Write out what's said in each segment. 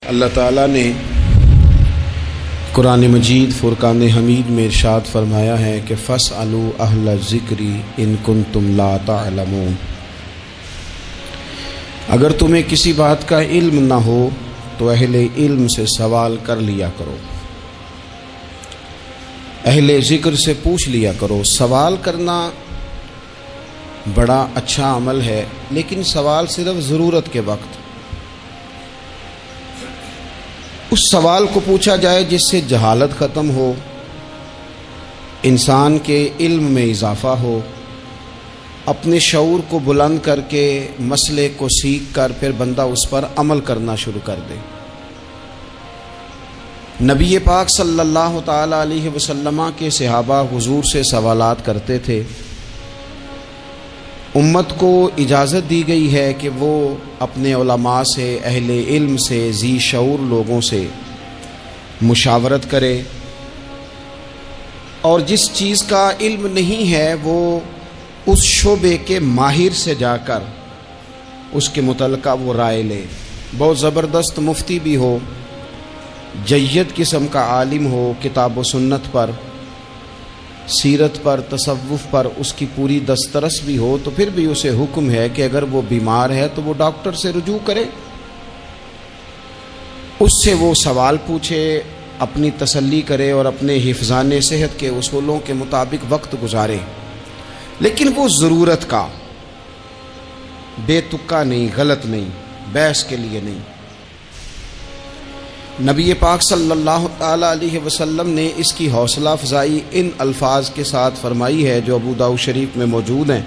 اللہ تعالیٰ نے قرآن مجید فرقان حمید میں ارشاد فرمایا ہے کہ فاسألوا اہل الذکر ان کنتم لا تعلمون، اگر تمہیں کسی بات کا علم نہ ہو تو اہل علم سے سوال کر لیا کرو، اہل ذکر سے پوچھ لیا کرو۔ سوال کرنا بڑا اچھا عمل ہے، لیکن سوال صرف ضرورت کے وقت اس سوال کو پوچھا جائے جس سے جہالت ختم ہو، انسان کے علم میں اضافہ ہو، اپنے شعور کو بلند کر کے مسئلے کو سیکھ کر پھر بندہ اس پر عمل کرنا شروع کر دے۔ نبی پاک صلی اللہ تعالی علیہ وسلم کے صحابہ حضور سے سوالات کرتے تھے۔ امت کو اجازت دی گئی ہے کہ وہ اپنے علماء سے، اہل علم سے، ذی شعور لوگوں سے مشاورت کرے، اور جس چیز کا علم نہیں ہے وہ اس شعبے کے ماہر سے جا کر اس کے متعلقہ وہ رائے لے۔ بہت زبردست مفتی بھی ہو، جید قسم کا عالم ہو، کتاب و سنت پر، سیرت پر، تصوف پر اس کی پوری دسترس بھی ہو، تو پھر بھی اسے حکم ہے کہ اگر وہ بیمار ہے تو وہ ڈاکٹر سے رجوع کرے، اس سے وہ سوال پوچھے، اپنی تسلی کرے اور اپنے حفظان صحت کے اصولوں کے مطابق وقت گزارے، لیکن وہ ضرورت کا، بے تکا نہیں، غلط نہیں، بحث کے لیے نہیں۔ نبی پاک صلی اللہ تعالی علیہ وسلم نے اس کی حوصلہ افزائی ان الفاظ کے ساتھ فرمائی ہے جو ابو داؤد شریف میں موجود ہیں۔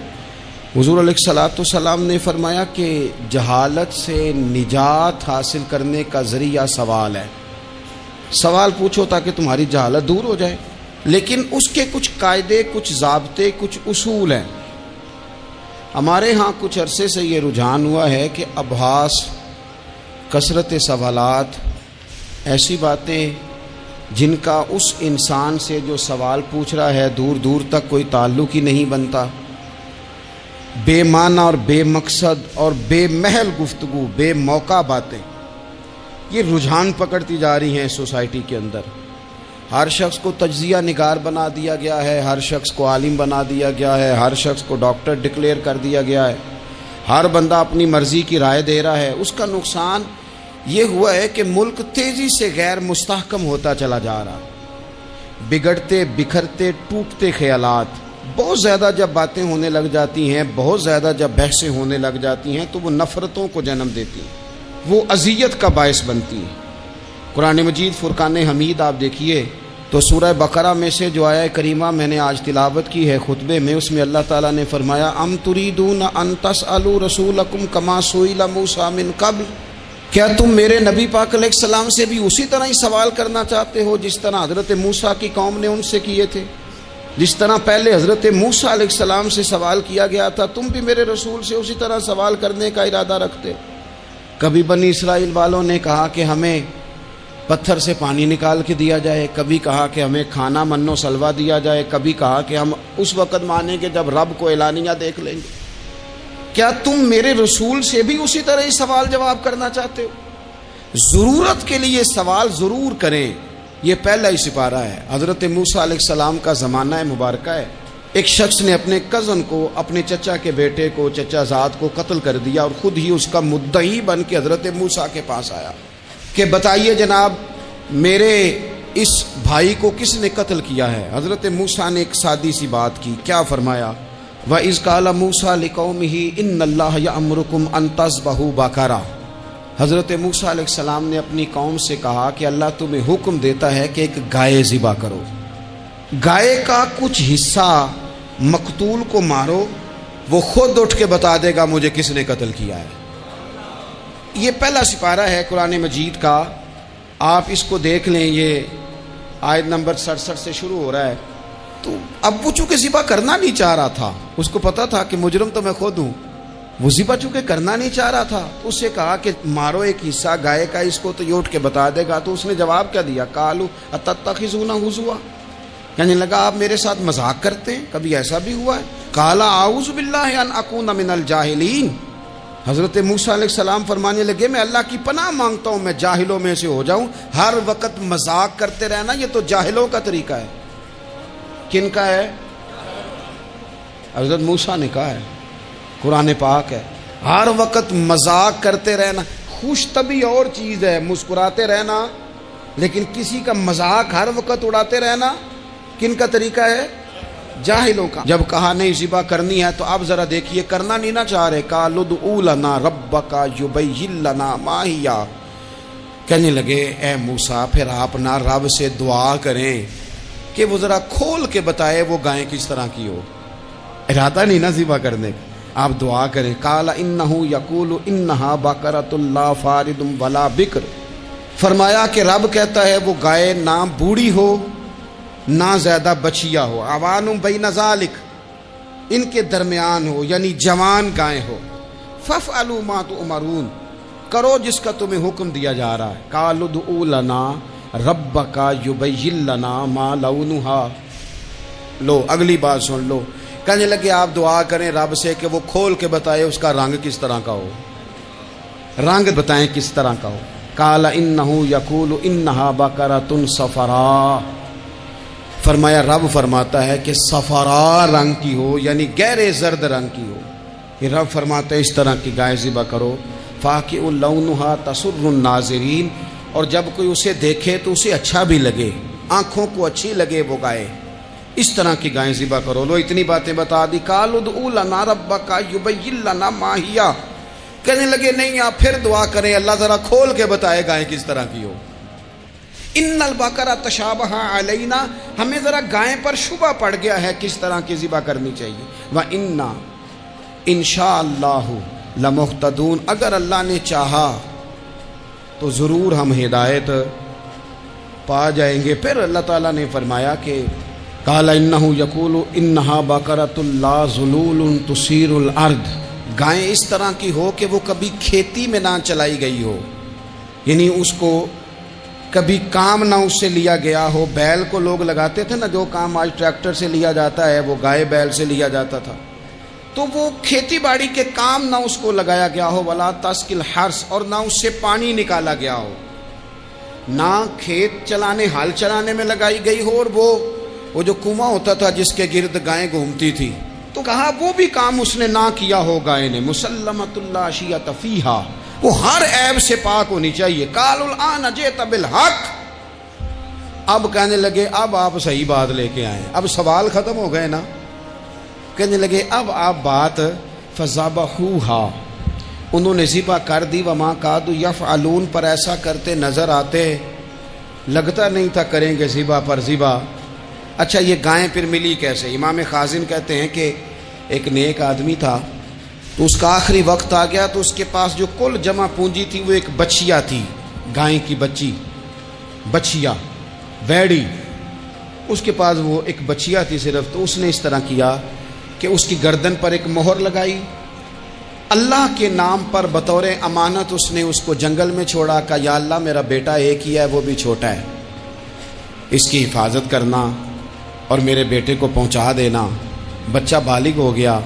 حضور علیہ الصلوۃ والسلام نے فرمایا کہ جہالت سے نجات حاصل کرنے کا ذریعہ سوال ہے۔ سوال پوچھو تاکہ تمہاری جہالت دور ہو جائے، لیکن اس کے کچھ قاعدے، کچھ ضابطے، کچھ اصول ہیں۔ ہمارے ہاں کچھ عرصے سے یہ رجحان ہوا ہے کہ ابحاث، کثرت سوالات، ایسی باتیں جن کا اس انسان سے جو سوال پوچھ رہا ہے دور دور تک کوئی تعلق ہی نہیں بنتا، بے معنی اور بے مقصد اور بے محل گفتگو، بے موقع باتیں، یہ رجحان پکڑتی جا رہی ہیں سوسائٹی کے اندر۔ ہر شخص کو تجزیہ نگار بنا دیا گیا ہے، ہر شخص کو عالم بنا دیا گیا ہے، ہر شخص کو ڈاکٹر ڈکلیئر کر دیا گیا ہے، ہر بندہ اپنی مرضی کی رائے دے رہا ہے۔ اس کا نقصان یہ ہوا ہے کہ ملک تیزی سے غیر مستحکم ہوتا چلا جا رہا، بگڑتے، بکھرتے، ٹوٹتے خیالات۔ بہت زیادہ جب باتیں ہونے لگ جاتی ہیں، بہت زیادہ جب بحثیں ہونے لگ جاتی ہیں تو وہ نفرتوں کو جنم دیتی ہیں، وہ اذیت کا باعث بنتی ہیں۔ قرآن مجید فرقان حمید آپ دیکھیے تو سورہ بقرہ میں سے جو آیہ کریمہ میں نے آج تلاوت کی ہے خطبے میں، اس میں اللہ تعالیٰ نے فرمایا ام تریدون ان تسألوا رسولکم کما سئل موسیٰ من قبل، کیا تم میرے نبی پاک علیہ السلام سے بھی اسی طرح ہی سوال کرنا چاہتے ہو جس طرح حضرت موسیٰ کی قوم نے ان سے کیے تھے؟ جس طرح پہلے حضرت موسیٰ علیہ السلام سے سوال کیا گیا تھا، تم بھی میرے رسول سے اسی طرح سوال کرنے کا ارادہ رکھتے؟ کبھی بنی اسرائیل والوں نے کہا کہ ہمیں پتھر سے پانی نکال کے دیا جائے، کبھی کہا کہ ہمیں کھانا من و سلوہ دیا جائے، کبھی کہا کہ ہم اس وقت مانیں گے جب رب کو اعلانیہ دیکھ لیں گے۔ کیا تم میرے رسول سے بھی اسی طرح ہی سوال جواب کرنا چاہتے ہو؟ ضرورت کے لیے سوال ضرور کریں، یہ پہلا ہی سپارہ ہے۔ حضرت موسیٰ علیہ السلام کا زمانہ مبارکہ ہے، ایک شخص نے اپنے کزن کو، اپنے چچا کے بیٹے کو، چچا زاد کو قتل کر دیا اور خود ہی اس کا مدعی بن کے حضرت موسیٰ کے پاس آیا کہ بتائیے جناب میرے اس بھائی کو کس نے قتل کیا ہے؟ حضرت موسیٰ نے ایک سادی سی بات کی، کیا فرمایا؟ وَإِذْ قَالَ مُوسَىٰ لِقَوْمِهِ إِنَّ اللَّهَ يَأْمُرُكُمْ أَن تَذْبَحُوا بَقَرَةً۔ حضرت موسیٰ علیہ السلام نے اپنی قوم سے کہا کہ اللہ تمہیں حکم دیتا ہے کہ ایک گائے ذبح کرو، گائے کا کچھ حصہ مقتول کو مارو، وہ خود اٹھ کے بتا دے گا مجھے کس نے قتل کیا ہے۔ یہ پہلا سپارہ ہے قرآن مجید کا، آپ اس کو دیکھ لیں، یہ آیت نمبر 67 سے شروع ہو رہا ہے۔ تو اب وہ چونکہ ذبح کرنا نہیں چاہ رہا تھا، اس کو پتا تھا کہ مجرم تو میں خود ہوں، وہ ذبح چونکہ کرنا نہیں چاہ رہا تھا، اس سے کہا کہ مارو ایک حصہ گائے کا، اس کو تو یہ اٹھ کے بتا دے گا۔ تو اس نے جواب کیا دیا؟ قالوا اتتخذون ہزوا، کہنے لگا آپ میرے ساتھ مذاق کرتے ہیں، کبھی ایسا بھی ہوا ہے؟ قال اعوذ باللہ ان اکون من الجاہلین، حضرت موسیٰ علیہ السلام فرمانے لگے میں اللہ کی پناہ مانگتا ہوں میں جاہلوں میں سے ہو جاؤں. ہر وقت مذاق کرتے رہنا یہ تو جاہلوں کا طریقہ ہے. کن کا ہے؟ حضرت موسیٰ نے کہا ہے، قرآن پاک ہے. ہر وقت مذاق کرتے رہنا. خوش طبعی اور چیز ہے، مسکراتے رہنا، لیکن کسی کا مذاق ہر وقت اڑاتے رہنا کن کا طریقہ ہے؟ جاہلوں کا. جب کہا نہیں ذبح کرنی ہے تو اب ذرا دیکھیے کرنا نہیں نہ چاہ رہے. قالوا ادع لنا ربک یبین لنا ما ہی. کہنے لگے اے موسیٰ پھر آپ نہ رب سے دعا کریں کہ وہ ذرا کھول کے بتائے وہ گائے کس طرح کی ہو. ارادہ نہیں نا ذبح کرنے کا، آپ دعا کریں. قال انہ یقول انہا بقرۃ لا فارض ولا بکر. فرمایا کہ رب کہتا ہے وہ گائے نہ بوڑھی ہو نہ زیادہ بچیا ہو. عوان بین ذالک، ان کے درمیان ہو، یعنی جوان گائے ہو. فافعلوا ما تؤمرون، کرو جس کا تمہیں حکم دیا جا رہا ہے. قالوا ادع لنا ربک یبین لنا ما لونھا. لو اگلی بات سن لو. کہنے لگے آپ دعا کریں رب سے کہ وہ کھول کے بتائے اس کا رنگ کس طرح کا ہو، رنگ بتائیں کس طرح کا ہو. قال انہ یقول انہا بقرۃ صفراء. فرمایا رب فرماتا ہے کہ صفراء رنگ کی ہو، یعنی گہرے زرد رنگ کی ہو. یہ رب فرماتا ہے اس طرح کی گائے ذبح کرو. فاقع لونھا تسر الناظرین، اور جب کوئی اسے دیکھے تو اسے اچھا بھی لگے، آنکھوں کو اچھی لگے وہ گائے. اس طرح کی گائیں ذبح کرو. لو اتنی باتیں بتا دی. قالوا ادع لنا ربک یبین لنا ما ہی. کہنے لگے نہیں آپ پھر دعا کریں اللہ ذرا کھول کے بتائے گائیں کس طرح کی ہو. ان البقرہ تشابہ علینا، ہمیں ذرا گائیں پر شبہ پڑ گیا ہے کس طرح کی ذبح کرنی چاہیے. وَإِنَّا انشاءاللہ لمہتدون، اگر اللہ نے چاہا تو ضرور ہم ہدایت پا جائیں گے. پھر اللہ تعالیٰ نے فرمایا کہ قال انہ یقول انہا بقرۃ لا ذلول تثیر الارض، گائیں اس طرح کی ہو کہ وہ کبھی کھیتی میں نہ چلائی گئی ہو، یعنی اس کو کبھی کام نہ اس سے لیا گیا ہو. بیل کو لوگ لگاتے تھے نا، جو کام آج ٹریکٹر سے لیا جاتا ہے وہ گائے بیل سے لیا جاتا تھا. تو وہ کھیتی باڑی کے کام نہ اس کو لگایا گیا ہو. ولا تسقی الحرث، اور نہ اس سے پانی نکالا گیا ہو، نہ کھیت چلانے ہل چلانے میں لگائی گئی ہو. اور وہ جو کنواں ہوتا تھا جس کے گرد گائیں گھومتی تھی، تو کہا وہ بھی کام اس نے نہ کیا ہو گائے نے. مسلمۃ لا شیۃ فیہا، وہ ہر عیب سے پاک ہونی چاہیے. قالوا الآن جئت بالحق، اب کہنے لگے اب آپ صحیح بات لے کے آئے، اب سوال ختم ہو گئے نا. کہنے لگے اب آپ بات فذبحوہا، انہوں نے ذبح کر دی. وما کادوا یفعلون، پر ایسا کرتے نظر آتے، لگتا نہیں تھا کریں گے ذبح پر ذبح. اچھا یہ گائیں پھر ملی کیسے؟ امام خازن کہتے ہیں کہ ایک نیک آدمی تھا، تو اس کا آخری وقت آ گیا تو اس کے پاس جو کل جمع پونجی تھی وہ ایک بچیا تھی، گائیں کی بچی، بچیا ویڑی، اس کے پاس وہ ایک بچیا تھی صرف. تو اس نے اس طرح کیا کہ اس کی گردن پر ایک مہر لگائی، اللہ کے نام پر بطور امانت اس نے اس کو جنگل میں چھوڑا. کہا یا اللہ میرا بیٹا ایک ہی ہے، وہ بھی چھوٹا ہے، اس کی حفاظت کرنا اور میرے بیٹے کو پہنچا دینا. بچہ بالغ ہو گیا.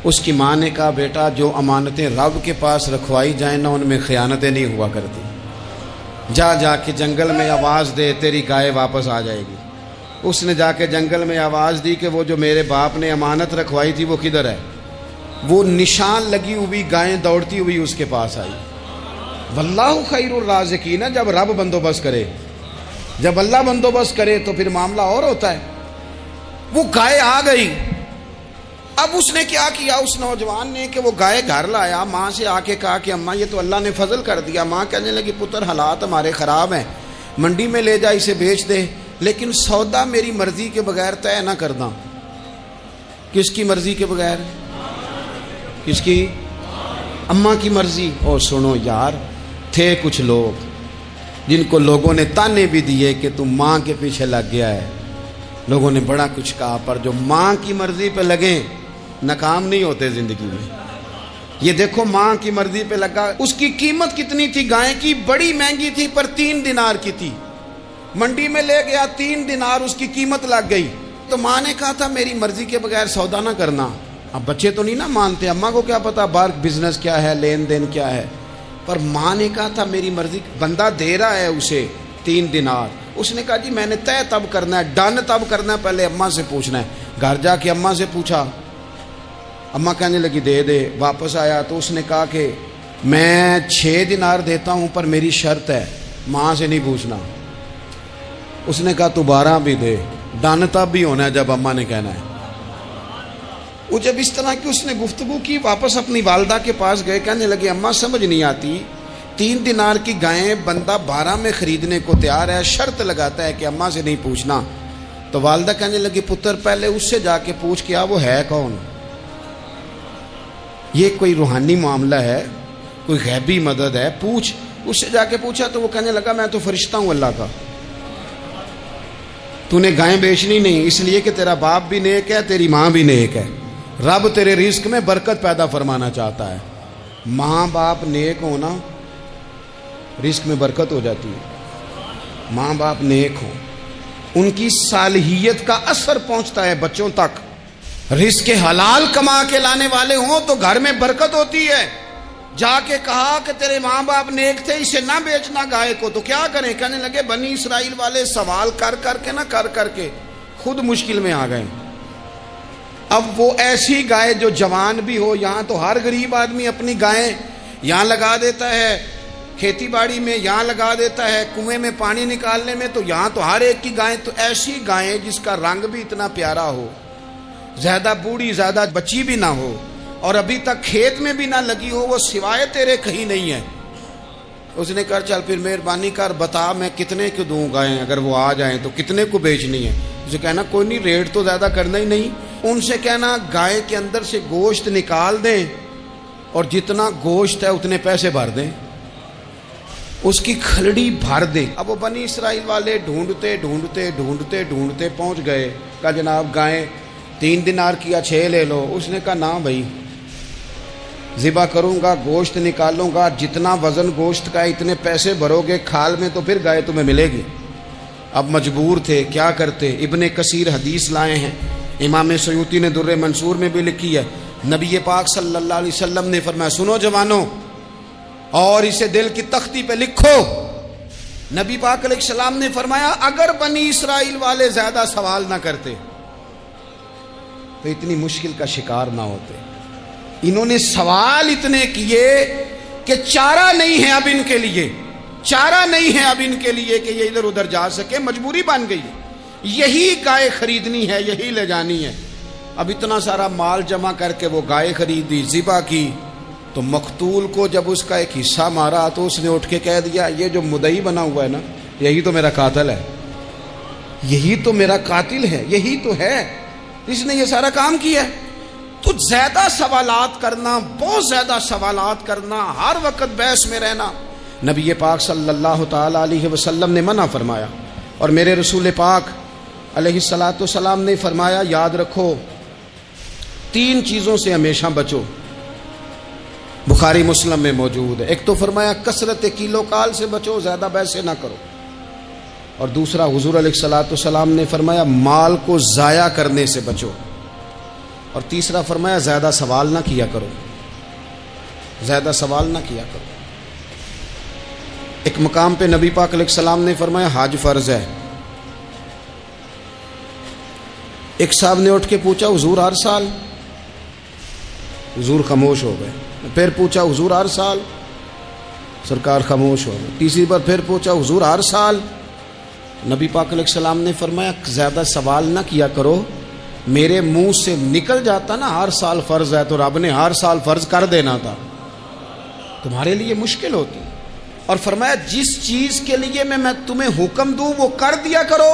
اس کی ماں نے کہا بیٹا جو امانتیں رب کے پاس رکھوائی جائیں نا ان میں خیانتیں نہیں ہوا کرتی، جا کے جنگل میں آواز دے تیری گائے واپس آ جائے گی. اس نے جا کے جنگل میں آواز دی کہ وہ جو میرے باپ نے امانت رکھوائی تھی وہ کدھر ہے. وہ نشان لگی ہوئی گائیں دوڑتی ہوئی اس کے پاس آئی. واللہ خیر الرازقین، جب رب بندوبست کرے، جب اللہ بندوبست کرے تو پھر معاملہ اور ہوتا ہے. وہ گائے آ گئی. اب اس نے کیا کیا اس نوجوان نے کہ وہ گائے گھر لایا، ماں سے آ کے کہا کہ اماں یہ تو اللہ نے فضل کر دیا. ماں کہنے لگی پتر حالات ہمارے خراب ہیں، منڈی میں لے جا اسے بیچ دے، لیکن سودا میری مرضی کے بغیر طے نہ کرنا. کس کی مرضی کے بغیر؟ کس کی؟ اماں کی مرضی. اور سنو یار، تھے کچھ لوگ جن کو لوگوں نے تانے بھی دیے کہ تم ماں کے پیچھے لگ گیا ہے، لوگوں نے بڑا کچھ کہا، پر جو ماں کی مرضی پہ لگیں ناکام نہیں ہوتے زندگی میں. یہ دیکھو ماں کی مرضی پہ لگا. اس کی قیمت کتنی تھی گائے کی؟ بڑی مہنگی تھی، پر 3 دینار کی تھی. منڈی میں لے گیا، 3 دینار اس کی قیمت لگ گئی. تو ماں نے کہا تھا میری مرضی کے بغیر سودا نہ کرنا. اب بچے تو نہیں نا مانتے، اماں کو کیا پتا باہر بزنس کیا ہے، لین دین کیا ہے، پر ماں نے کہا تھا میری مرضی، بندہ دے رہا ہے اسے 3 دینار، اس نے کہا جی میں نے طے تب کرنا ہے، ڈن تب کرنا ہے، پہلے اماں سے پوچھنا ہے۔ گھر جا کے اماں سے پوچھا، اماں کہنے لگی دے دے، واپس آیا تو اس نے کہا کہ میں 6 دینار دیتا ہوں پر میری شرط ہے، ماں سے نہیں پوچھنا۔ اس نے کہا تو 12 بھی دے، ڈن تب بھی ہونا ہے جب اماں نے کہنا ہے۔ وہ جب اس طرح کی اس نے گفتگو کی، واپس اپنی والدہ کے پاس گئے، کہنے لگے اماں سمجھ نہیں آتی، 3 دینار کی گائیں بندہ 12 میں خریدنے کو تیار ہے، شرط لگاتا ہے کہ اماں سے نہیں پوچھنا۔ تو والدہ کہنے لگی پتر پہلے اس سے جا کے پوچھ کیا وہ ہے کون، یہ کوئی روحانی معاملہ ہے، کوئی غیبی مدد ہے، پوچھ۔ اس سے جا کے پوچھا تو وہ کہنے لگا میں تو فرشتہ ہوں اللہ کا، تو نے گائیں بیچنی نہیں، اس لیے کہ تیرا باپ بھی نیک ہے، تیری ماں بھی نیک ہے، رب تیرے رزق میں برکت پیدا فرمانا چاہتا ہے، ماں باپ نیک ہونا رزق میں برکت ہو جاتی ہے، ماں باپ نیک ہوں ان کی صالحیت کا اثر پہنچتا ہے بچوں تک، رزق حلال کما کے لانے والے ہوں تو گھر میں برکت ہوتی ہے۔ جا کے کہا کہ تیرے ماں باپ نیک تھے، اسے نہ بیچنا گائے کو، تو کیا کریں؟ کہنے لگے بنی اسرائیل والے سوال کر کر کے خود مشکل میں آ گئے۔ اب وہ ایسی گائے جو جوان بھی ہو، یہاں تو ہر غریب آدمی اپنی گائیں یہاں لگا دیتا ہے، کھیتی باڑی میں یہاں لگا دیتا ہے، کنویں میں پانی نکالنے میں، تو یہاں تو ہر ایک کی گائیں، تو ایسی گائیں جس کا رنگ بھی اتنا پیارا ہو، زیادہ بوڑھی زیادہ بچی بھی نہ ہو، اور ابھی تک کھیت میں بھی نہ لگی ہو، وہ سوائے تیرے کہیں نہیں ہے۔ اس نے کہا چل پھر مہربانی کر بتا میں کتنے کو دوں گائیں، اگر وہ آ جائیں تو کتنے کو بیچنی ہے؟ اسے کہنا کوئی نہیں، ریٹ تو زیادہ کرنا ہی نہیں، ان سے کہنا گائے کے اندر سے گوشت نکال دیں اور جتنا گوشت ہے اتنے پیسے بھر دیں، اس کی کھلڑی بھر دیں۔ اب وہ بنی اسرائیل والے ڈھونڈتے پہنچ گئے، کہا جناب گائیں 3 دینار کیا 6 لے لو۔ اس نے کہا نہ بھائی، ذبح کروں گا، گوشت نکالوں گا، جتنا وزن گوشت کا اتنے پیسے بھرو گے کھال میں تو پھر گائے تمہیں ملے گی۔ اب مجبور تھے، کیا کرتے؟ ابن کثیر حدیث لائے ہیں، امام سیوطی نے در منصور میں بھی لکھی ہے، نبی پاک صلی اللہ علیہ وسلم نے فرمایا سنو جوانوں اور اسے دل کی تختی پہ لکھو، نبی پاک علیہ السلام نے فرمایا اگر بنی اسرائیل والے زیادہ سوال نہ کرتے تو اتنی مشکل کا شکار نہ ہوتے۔ انہوں نے سوال اتنے کیے کہ چارہ نہیں ہے اب ان کے لیے، چارہ نہیں ہے اب ان کے لیے کہ یہ ادھر ادھر جا سکے، مجبوری بن گئی، یہی گائے خریدنی ہے، یہی لے جانی ہے۔ اب اتنا سارا مال جمع کر کے وہ گائے خریدی، ذبح کی، تو مقتول کو جب اس کا ایک حصہ مارا تو اس نے اٹھ کے کہہ دیا یہ جو مدعی بنا ہوا ہے نا، یہی تو میرا قاتل ہے، یہی تو میرا قاتل ہے، یہی تو ہے اس نے یہ سارا کام کیا ہے۔ تو زیادہ سوالات کرنا، بہت زیادہ سوالات کرنا، ہر وقت بحث میں رہنا، نبی پاک صلی اللہ تعالی علیہ وسلم نے منع فرمایا، اور میرے رسول پاک علیہ الصلاۃ والسلام نے فرمایا یاد رکھو 3 چیزوں سے ہمیشہ بچو، بخاری مسلم میں موجود ہے۔ ایک تو فرمایا کثرت کیلو کال سے بچو، زیادہ بحث نہ کرو، اور دوسرا حضور علیہ الصلاۃ والسلام نے فرمایا مال کو ضائع کرنے سے بچو، اور تیسرا فرمایا زیادہ سوال نہ کیا کرو، زیادہ سوال نہ کیا کرو۔ ایک مقام پہ نبی پاک علیہ السلام نے فرمایا حج فرض ہے، ایک صاحب نے اٹھ کے پوچھا حضور ہر سال؟ حضور خاموش ہو گئے۔ پھر پوچھا حضور ہر سال؟ سرکار خاموش ہو گئے۔ تیسری بار پھر پوچھا حضور ہر سال؟ نبی پاک علیہ السلام نے فرمایا زیادہ سوال نہ کیا کرو، میرے منہ سے نکل جاتا نا ہر سال فرض ہے تو رب نے ہر سال فرض کر دینا تھا، تمہارے لیے مشکل ہوتی۔ اور فرمایا جس چیز کے لیے میں تمہیں حکم دوں وہ کر دیا کرو،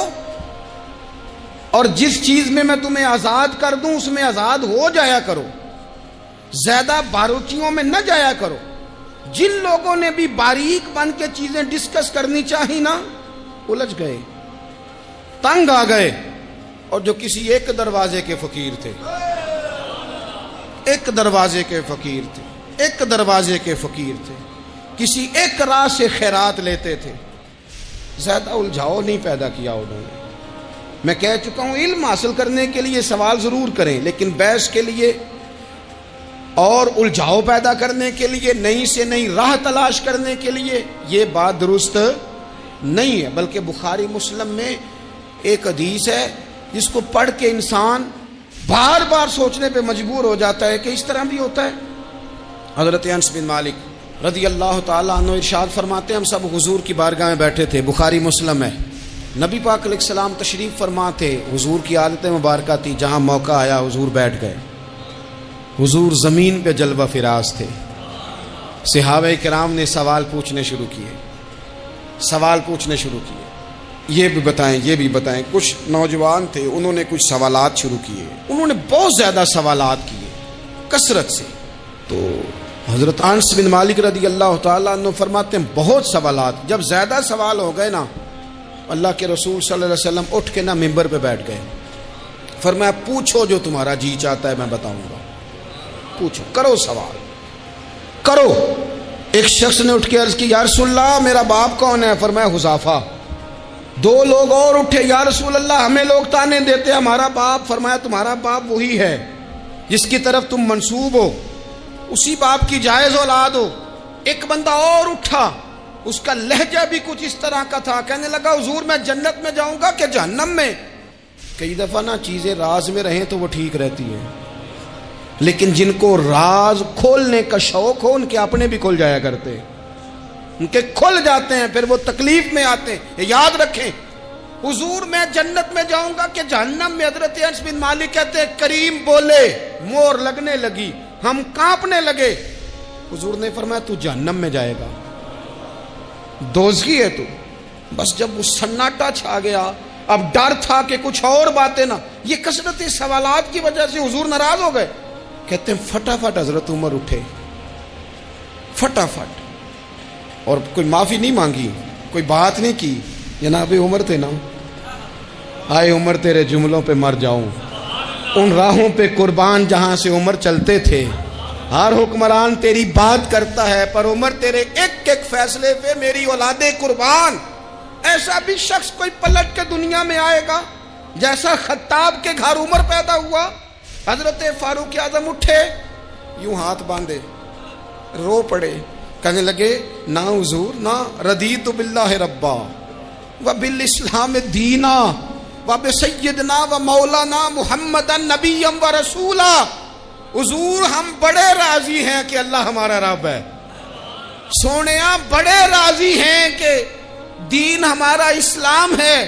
اور جس چیز میں تمہیں آزاد کر دوں اس میں آزاد ہو جایا کرو، زیادہ باریکیوں میں نہ جایا کرو۔ جن لوگوں نے بھی باریک بن کے چیزیں ڈسکس کرنی چاہی نا، الجھ گئے، تنگ آ گئے، اور جو کسی ایک دروازے کے فقیر تھے، ایک دروازے کے فقیر تھے، ایک دروازے کے فقیر تھے، کسی ایک راہ سے خیرات لیتے تھے، زیادہ الجھاؤ نہیں پیدا کیا انہوں نے۔ میں کہہ چکا ہوں علم حاصل کرنے کے لیے سوال ضرور کریں، لیکن بحث کے لیے اور الجھاؤ پیدا کرنے کے لیے، نئی سے نئی راہ تلاش کرنے کے لیے، یہ بات درست نہیں ہے۔ بلکہ بخاری مسلم میں ایک حدیث ہے جس کو پڑھ کے انسان بار بار سوچنے پہ مجبور ہو جاتا ہے کہ اس طرح بھی ہوتا ہے۔ حضرت انس بن مالک رضی اللہ تعالیٰ عنہ ارشاد فرماتے ہیں، ہم سب حضور کی بارگاہ میں بیٹھے تھے، بخاری مسلم ہے، نبی پاک علیہ السلام تشریف فرما تھے، حضور کی عادت مبارکہ تھی جہاں موقع آیا حضور بیٹھ گئے۔ حضور زمین پہ جلوہ فراز تھے، صحابہ کرام نے سوال پوچھنے شروع کیے، یہ بھی بتائیں یہ بھی بتائیں۔ کچھ نوجوان تھے، انہوں نے کچھ سوالات شروع کیے، انہوں نے بہت زیادہ سوالات کیے کثرت سے۔ تو حضرت انس بن مالک رضی اللہ تعالیٰ عنہ فرماتے ہیں بہت سوالات، جب زیادہ سوال ہو گئے نا، اللہ کے رسول صلی اللہ علیہ وسلم اٹھ کے نا ممبر پہ بیٹھ گئے، فرمایا پوچھو جو تمہارا جی چاہتا ہے میں بتاؤں گا، پوچھو، کرو سوال کرو۔ ایک شخص نے اٹھ کے عرض کی یا رسول اللہ میرا باپ کون ہے؟ فرمایا حذیفہ۔ دو لوگ اور اٹھے، یا رسول اللہ ہمیں لوگ تانے دیتے ہمارا باپ۔ فرمایا تمہارا باپ وہی ہے جس کی طرف تم منسوب ہو، اسی باپ کی جائز اولاد ہو۔ ایک بندہ اور اٹھا، اس کا لہجہ بھی کچھ اس طرح کا تھا، کہنے لگا حضور میں جنت میں جاؤں گا کہ جہنم میں؟ کئی دفعہ نا چیزیں راز میں رہیں تو وہ ٹھیک رہتی ہیں، لیکن جن کو راز کھولنے کا شوق ہو ان کے اپنے بھی کھل جایا کرتے ہیں، ان کے کھل جاتے ہیں، پھر وہ تکلیف میں آتے ہیں۔ یاد رکھیں، حضور میں جنت میں جاؤں گا کہ جہنم میں؟ حضرت انس بن مالک کہتے ہیں کریم بولے، مور لگنے لگی، ہم کانپنے لگے۔ حضور نے فرمایا تو جہنم میں جائے گا، دوزخی ہے تو۔ بس جب وہ سناٹا چھا گیا، اب ڈر تھا کہ کچھ اور باتیں نہ، یہ کثرت سوالات کی وجہ سے حضور ناراض ہو گئے۔ کہتے ہیں فٹافٹ حضرت عمر اٹھے، فٹافٹ، اور کوئی معافی نہیں مانگی، کوئی بات نہیں کی۔ جناب عمر تھے نا، آئے عمر تیرے جملوں پہ مر جاؤں، ان راہوں پہ قربان جہاں سے عمر چلتے تھے۔ ہر حکمران تیری بات کرتا ہے، پر عمر تیرے ایک ایک فیصلے پہ میری اولادیں قربان۔ ایسا بھی شخص کوئی پلٹ کے دنیا میں آئے گا جیسا خطاب کے گھر عمر پیدا ہوا۔ حضرت فاروق اعظم اٹھے، یوں ہاتھ باندھے، رو پڑے، کہنے لگے نہ حضور نہ، رضیت باللہ ربا وبالاسلام دینا وبسیدنا ومولانا محمد نبی و رسولا۔ حضور ہم بڑے راضی ہیں کہ اللہ ہمارا رب ہے، سونیا بڑے راضی ہیں کہ دین ہمارا اسلام ہے۔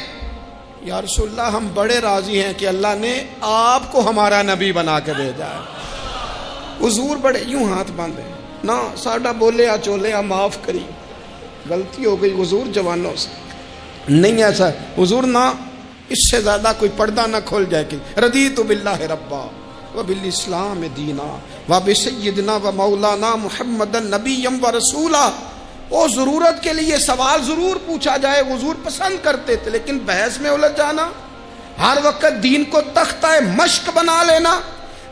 یا رسول اللہ ہم بڑے راضی ہیں کہ اللہ نے آپ کو ہمارا نبی بنا کے بھیجا ہے۔ حضور بڑے، یوں ہاتھ باندھے، نہ ساڈا بولیا چولیا معاف کری، غلطی ہو گئی حضور جوانوں سے، نہیں ایسا حضور، نہ اس سے زیادہ کوئی پردہ نہ کھول جائے کہ رضیت باللہ ربا وبالاسلام دینا وبسیدنا ومولانا محمد نبی و رسولا۔ وہ ضرورت کے لیے سوال ضرور پوچھا جائے، حضور پسند کرتے تھے، لیکن بحث میں الجھ جانا، ہر وقت دین کو تختہ مشق بنا لینا،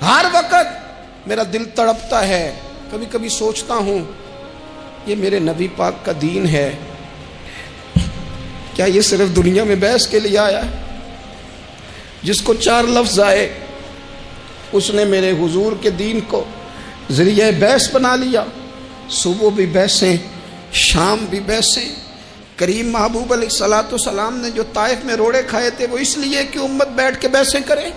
ہر وقت میرا دل تڑپتا ہے، کبھی کبھی سوچتا ہوں یہ میرے نبی پاک کا دین ہے، کیا یہ صرف دنیا میں بحث کے لیے آیا ہے؟ جس کو 4 لفظ آئے اس نے میرے حضور کے دین کو ذریعہ بحث بنا لیا۔ صبح بھی بحثیں، شام بھی بحثیں۔ کریم محبوب علیہ الصلوۃ والسلام نے جو طائف میں روڑے کھائے تھے وہ اس لیے کہ امت بیٹھ کے بحثیں کرے،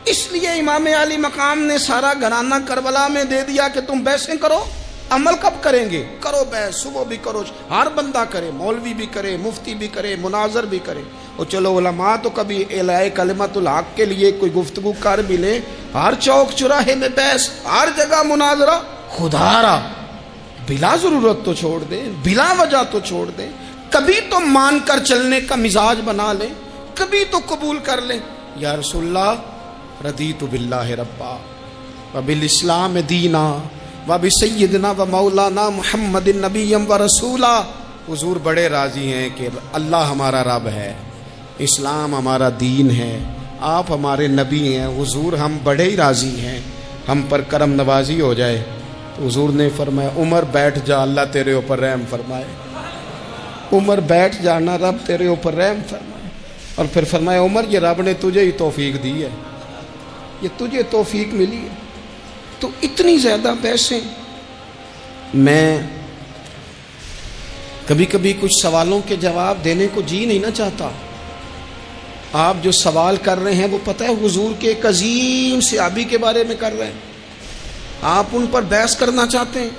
اس لیے امام علی مقام نے سارا گھرانہ کربلا میں دے دیا کہ تم بحثیں کرو۔ عمل کب کریں گے؟ کرو بحث، صبح بھی کرو، ہر بندہ کرے، مولوی بھی کرے، مفتی بھی کرے، مناظر بھی کرے، اور چلو علماء تو کبھی اعلاء کلمت الحق کے لیے کوئی گفتگو کر بھی لیں، ہر چوک چراہے میں بحث، ہر جگہ مناظرہ۔ خدا را بلا ضرورت تو چھوڑ دیں، بلا وجہ تو چھوڑ دیں، کبھی تو مان کر چلنے کا مزاج بنا لیں، کبھی تو قبول کر لیں۔ یا رسول اللہ رضیت باللہ ربا وبالاسلام دینا وبسیدنا ومولانا محمد نبی و رسولا۔ حضور بڑے راضی ہیں کہ اللہ ہمارا رب ہے، اسلام ہمارا دین ہے، آپ ہمارے نبی ہیں۔ حضور ہم بڑے ہی راضی ہیں، ہم پر کرم نوازی ہو جائے۔ تو حضور نے فرمایا عمر بیٹھ جا، اللہ تیرے اوپر رحم فرمائے۔ عمر بیٹھ جانا، رب تیرے اوپر رحم فرمائے۔ اور پھر فرمایا عمر یہ رب نے تجھے ہی توفیق دی ہے، یہ تجھے توفیق ملی ہے، تو اتنی زیادہ بحثیں. میں کبھی کبھی کچھ سوالوں کے جواب دینے کو جی نہیں نہ چاہتا. آپ جو سوال کر رہے ہیں وہ پتہ ہے حضور کے ایک عظیم صحابی کے بارے میں کر رہے ہیں. آپ ان پر بحث کرنا چاہتے ہیں,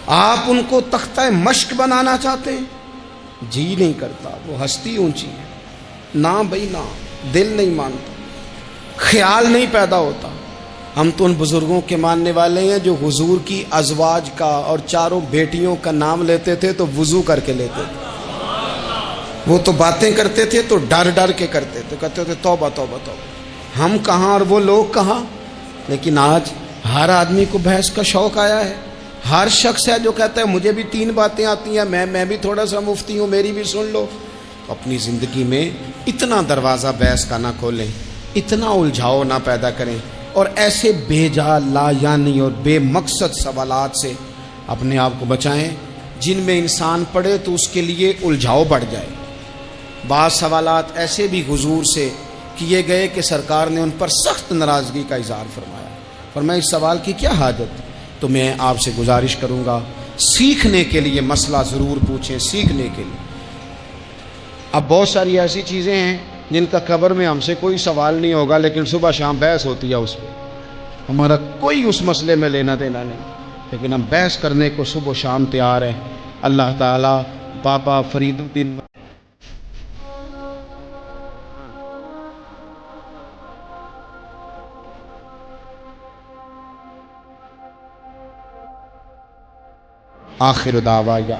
آپ ان کو تختہ مشق بنانا چاہتے ہیں. جی نہیں کرتا, وہ ہستی اونچی ہے. نہ بھائی نہ, دل نہیں مانتا, خیال نہیں پیدا ہوتا. ہم تو ان بزرگوں کے ماننے والے ہیں جو حضور کی ازواج کا اور چاروں بیٹیوں کا نام لیتے تھے تو وضو کر کے لیتے تھے. وہ تو باتیں کرتے تھے تو ڈر ڈر کے کرتے تھے, کہتے تھے توبہ توبہ توبہ. ہم کہاں اور وہ لوگ کہاں. لیکن آج ہر آدمی کو بحث کا شوق آیا ہے. ہر شخص ہے جو کہتا ہے مجھے بھی 3 باتیں آتی ہیں, میں بھی تھوڑا سا مفتی ہوں, میری بھی سن لو. تو اپنی زندگی میں اتنا دروازہ بحث کا نہ کھولیں, اتنا الجھاؤ نہ پیدا کریں, اور ایسے بے جا لا یعنی اور بے مقصد سوالات سے اپنے آپ کو بچائیں جن میں انسان پڑھے تو اس کے لیے الجھاؤ بڑھ جائے. بعض سوالات ایسے بھی حضور سے کیے گئے کہ سرکار نے ان پر سخت ناراضگی کا اظہار فرمایا. فرمایا اس سوال کی کیا حاجت. تو میں آپ سے گزارش کروں گا سیکھنے کے لیے مسئلہ ضرور پوچھیں, سیکھنے کے لیے. اب بہت ساری ایسی چیزیں ہیں جن کا قبر میں ہم سے کوئی سوال نہیں ہوگا, لیکن صبح شام بحث ہوتی ہے اس پہ. ہمارا کوئی اس مسئلے میں لینا دینا نہیں, لیکن ہم بحث کرنے کو صبح و شام تیار ہیں. اللہ تعالیٰ بابا فرید الدین آخر دعویٰ یا